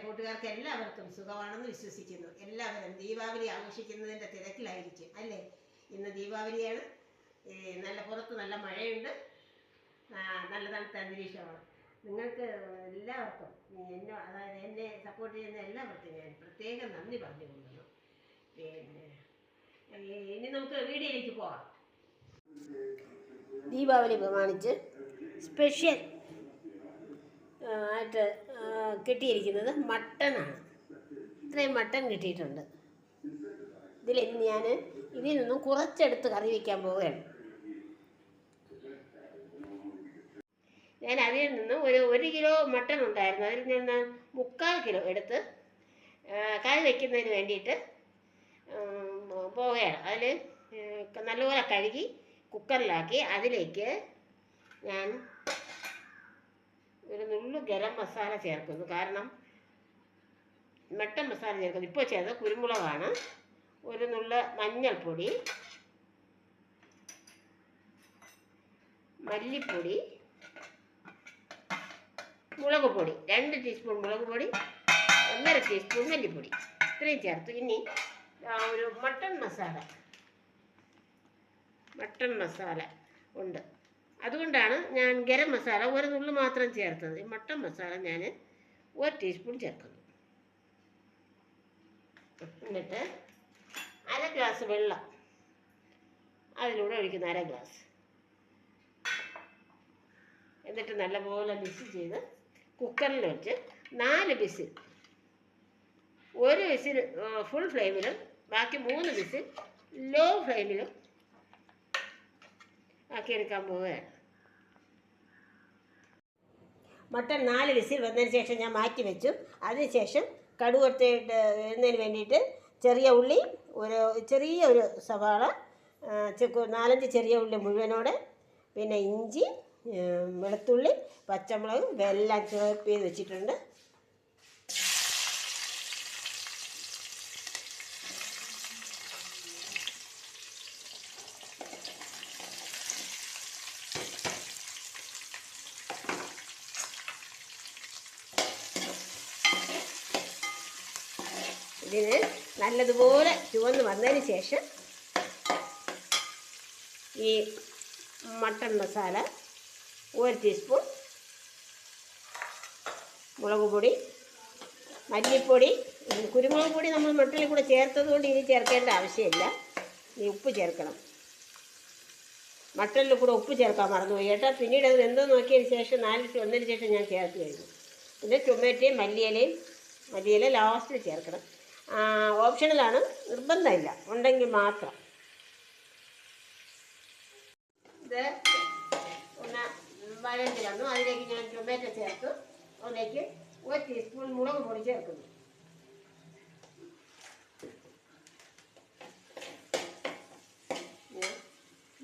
കൂട്ടുകാർക്ക് എല്ലാവർക്കും സുഖമാണെന്ന് വിശ്വസിക്കുന്നു. എല്ലാവരും ദീപാവലി ആഘോഷിക്കുന്നതിൻ്റെ തിരക്കിലായിരിക്കും അല്ലേ? ഇന്ന് ദീപാവലിയാണ്. നല്ല പുറത്ത് നല്ല മഴയുണ്ട്, നല്ല തണുത്ത അന്തരീക്ഷമാണ്. നിങ്ങൾക്ക് എല്ലാവർക്കും അതായത് എന്നെ സപ്പോർട്ട് ചെയ്യുന്ന എല്ലാവർക്കും ഞാൻ പ്രത്യേകം നന്ദി പറഞ്ഞുകൊള്ളുന്നു. പിന്നെ ഇനി നമുക്ക് വീഡിയോയിലേക്ക് പോകാം. ദീപാവലി പ്രമാണിച്ച് സ്പെഷ്യൽ ആയിട്ട് കിട്ടിയിരിക്കുന്നത് മട്ടനാണ്. ഇത്രയും മട്ടൻ കിട്ടിയിട്ടുണ്ട്. ഇതിൽ നിന്നും കുറച്ചെടുത്ത് കറി വയ്ക്കാൻ പോവുകയാണ്. ഞാൻ അതിൽ നിന്ന് ഒരു കിലോ മട്ടൻ ഉണ്ടായിരുന്നു. അതിൽ നിന്ന് 3/4 കിലോ എടുത്ത് കറി വയ്ക്കുന്നതിന് വേണ്ടിയിട്ട് പോവുകയാണ്. അതിൽ നല്ലപോലെ കഴുകി കുക്കറിലാക്കി അതിലേക്ക് ഞാൻ ഒരു നുള്ളു ഗരം മസാല ചേർക്കുന്നു. കാരണം മട്ടൻ മസാല ചേർക്കുന്നു. ഇപ്പോൾ ചേർത്ത് കുരുമുളകാണ്. ഒരു നുള്ള മഞ്ഞൾപ്പൊടി, മല്ലിപ്പൊടി, മുളക് പൊടി 2 ടീസ്പൂൺ മുളക് പൊടി, 1.5 ടീസ്പൂൺ മല്ലിപ്പൊടി, ഇത്രയും ചേർത്ത് ഇനി ഒരു മട്ടൻ മസാല ഉണ്ട്. അതുകൊണ്ടാണ് ഞാൻ ഗരം മസാല ഒരു നുള്ളു മാത്രം ചേർത്തത്. ഈ മട്ടൻ മസാല ഞാൻ 1 ടീസ്പൂൺ ചേർക്കുന്നു. എന്നിട്ട് 1/2 ഗ്ലാസ് വെള്ളം അതിലൂടെ ഒഴിക്കുന്നു, 1/2 ഗ്ലാസ്. എന്നിട്ട് നല്ലപോലെ മിക്സ് ചെയ്ത് കുക്കറിൽ വെച്ച് 4 വിസിൽ, 1 വിസിൽ ഫുൾ ഫ്ലെയിമിലും ബാക്കി 3 വിസിൽ ലോ ഫ്ലെയിമിലും ആക്കിയെടുക്കാൻ പോവുകയാണ്. മട്ടൻ 4 വിസിൽ വന്നതിന് ശേഷം ഞാൻ മാറ്റി വെച്ചു. അതിനുശേഷം കടുക് ഇടുന്നതിന് വേണ്ടിയിട്ട് ചെറിയ ഉള്ളി, ചെറിയൊരു സവാള, 4-5 ചെറിയ ഉള്ളി മുഴുവനോടെ, പിന്നെ ഇഞ്ചി, വെളുത്തുള്ളി, പച്ചമുളക് എല്ലാം ചോപ്പ് ചെയ്ത് വെച്ചിട്ടുണ്ട്. ഇതിന് നല്ലതുപോലെ ചുവന്ന് വന്നതിന് ശേഷം ഈ മട്ടൻ മസാല 1 ടീസ്പൂൺ, മുളക് പൊടി, മല്ലിപ്പൊടി, കുരുമുളക് പൊടി നമ്മൾ മട്ടനിൽ കൂടെ ചേർത്തത് കൊണ്ട് ഇനി ചേർക്കേണ്ട ആവശ്യമില്ല. ഈ ഉപ്പ് ചേർക്കണം. മട്ടനിൽ കൂടെ ഉപ്പ് ചേർക്കാൻ മറന്നുപോയി കേട്ടോ. പിന്നീട് അത് എന്തോ നോക്കിയതിന് ശേഷം 4 വിസിൽ വന്നതിന് ശേഷം ഞാൻ ചേർത്ത് കഴിഞ്ഞു. പിന്നെ ടൊമാറ്റോയും മല്ലിയില ലാസ്റ്റിൽ ചേർക്കണം. ഓപ്ഷണലാണ്, നിർബന്ധമില്ല, ഉണ്ടെങ്കിൽ മാത്രം. ഇത് ഒന്ന് വഴണ്ടി വന്നു. അതിലേക്ക് ഞാൻ ടൊമാറ്റോ ചേർത്തു. അതിലേക്ക് 1 ടീസ്പൂൺ മുളക് പൊടി ചേർക്കുന്നു.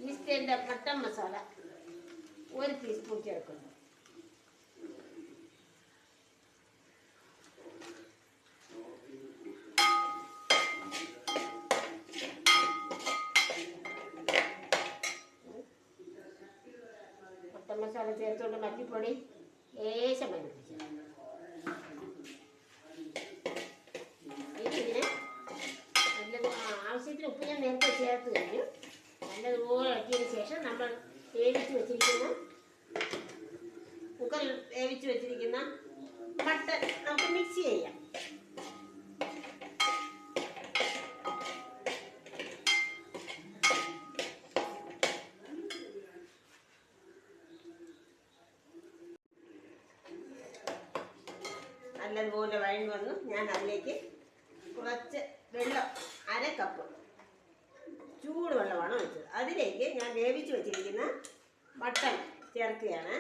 ഈസ്റ്റേൻ്റെ മട്ടൻ മസാല 1 ടീസ്പൂൺ ചേർക്കുന്നു. മസാല ചേർത്തുകൊണ്ട് മല്ലിപ്പൊടി ലേശം മല്ലിപ്പിച്ചു. ഇതിന് ആവശ്യത്തിന് ഉപ്പ് ഞാൻ നേരത്തെ ചേർത്ത് കഴിഞ്ഞു. നല്ലതുപോലെ ഇളക്കിയതിന് ശേഷം നമ്മൾ കുക്കറിൽ വേവിച്ച് വെച്ചിരിക്കുന്ന മട്ടൻ നമുക്ക് മിക്സ് ചെയ്യാം. നല്ലതുപോലെ വഴഞ്ഞു വന്നു. ഞാൻ അതിലേക്ക് കുറച്ച് വെള്ളം, 1/2 കപ്പ് ചൂടുവെള്ളമാണ് ഒഴിച്ചത്. അതിലേക്ക് ഞാൻ വേവിച്ച് വെച്ചിരിക്കുന്ന മട്ടൻ ചേർക്കുകയാണ്.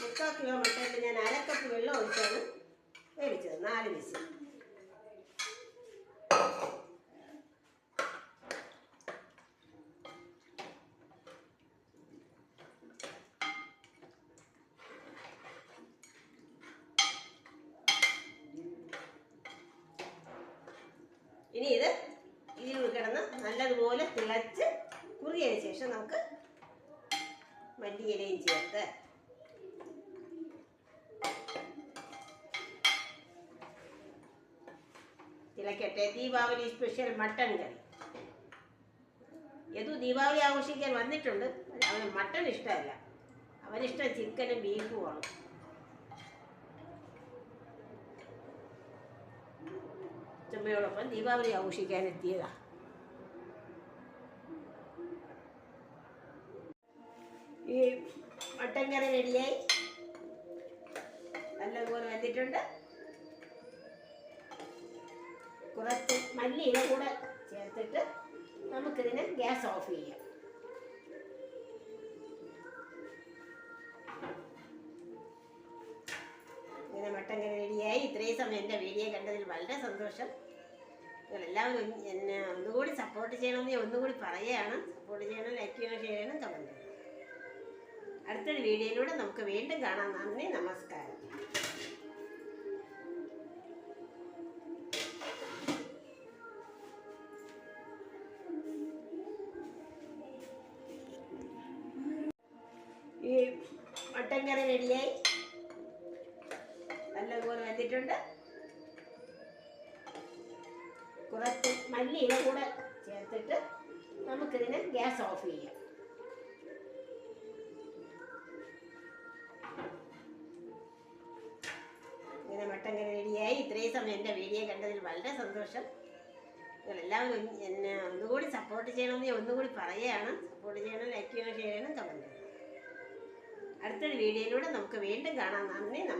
3/4 കിലോ മട്ടനിൽ ഞാൻ 1/2 കപ്പ് വെള്ളം ഒഴിച്ചാണ് വേവിച്ചത്. 4 വിസിൽ. ഇനി ഇതിൽ കിടന്ന് നല്ലതുപോലെ തിളച്ച് കുറിയതിന് ശേഷം നമുക്ക് മല്ലിയിലയും ചേർത്ത് വെക്കട്ടെ. ദീപാവലി സ്പെഷ്യൽ മട്ടൻ കറി. യദു ദീപാവലി ആഘോഷിക്കാൻ വന്നിട്ടുണ്ട്. അവന് മട്ടൺ ഇഷ്ടമല്ല, അവനിഷ്ടം ചിക്കനും ബീഫുമാണ്. ചുമ്മയോടൊപ്പം ദീപാവലി ആഘോഷിക്കാൻ എത്തിയതാ. ഈ മട്ടൻ കറി റെഡിയായി നല്ലതുപോലെ വന്നിട്ടുണ്ട്. കുറച്ച് മല്ലിയില കൂടെ ചേർത്തിട്ട് നമുക്കിതിനെ ഗ്യാസ് ഓഫ് ചെയ്യാം. ഇങ്ങനെ മട്ടൻ കറി റെഡിയായി. ഇത്രയും സമയം എൻ്റെ വീഡിയോ കണ്ടതിൽ വളരെ സന്തോഷം. നിങ്ങളെല്ലാവരും എന്നെ ഒന്നുകൂടി സപ്പോർട്ട് ചെയ്യണമെന്ന് ഞാൻ ഒന്നുകൂടി പറയുകയാണ്. സപ്പോർട്ട് ചെയ്യണം, ലൈക്ക് ചെയ്യണം, ഷെയർ ചെയ്യണം, കമൻറ്റ് ചെയ്യണം. അടുത്തൊരു വീഡിയോയിലൂടെ നമുക്ക് വീണ്ടും കാണാം. നന്ദി, നമസ്കാരം. ഈ മട്ടൻ കറി റെഡിയായി നല്ലതുപോലെ വന്നിട്ടുണ്ട്. കുറച്ച് മല്ലിയില കൂടെ ചേർത്തിട്ട് നമുക്കിതിനെ ഗ്യാസ് ഓഫ് ചെയ്യാം. ഇങ്ങനെ മട്ടൻ കറി റെഡിയായി. ഇത്രയും സമയം എൻ്റെ വീഡിയോ കണ്ടതിൽ വളരെ സന്തോഷം. നിങ്ങളെല്ലാവരും എന്നെ ഒന്നുകൂടി സപ്പോർട്ട് ചെയ്യണമെന്ന് ഞാൻ ഒന്നുകൂടി പറയുകയാണ്. സപ്പോർട്ട് ചെയ്യണം, ലൈക്ക് ചെയ്യണം, ഷെയർ ചെയ്യണം, കമൻറ്റ് ചെയ്യണം. അടുത്തൊരു വീഡിയോയിലൂടെ നമുക്ക് വീണ്ടും കാണാം. നന്ദി, നമസ്കാരം.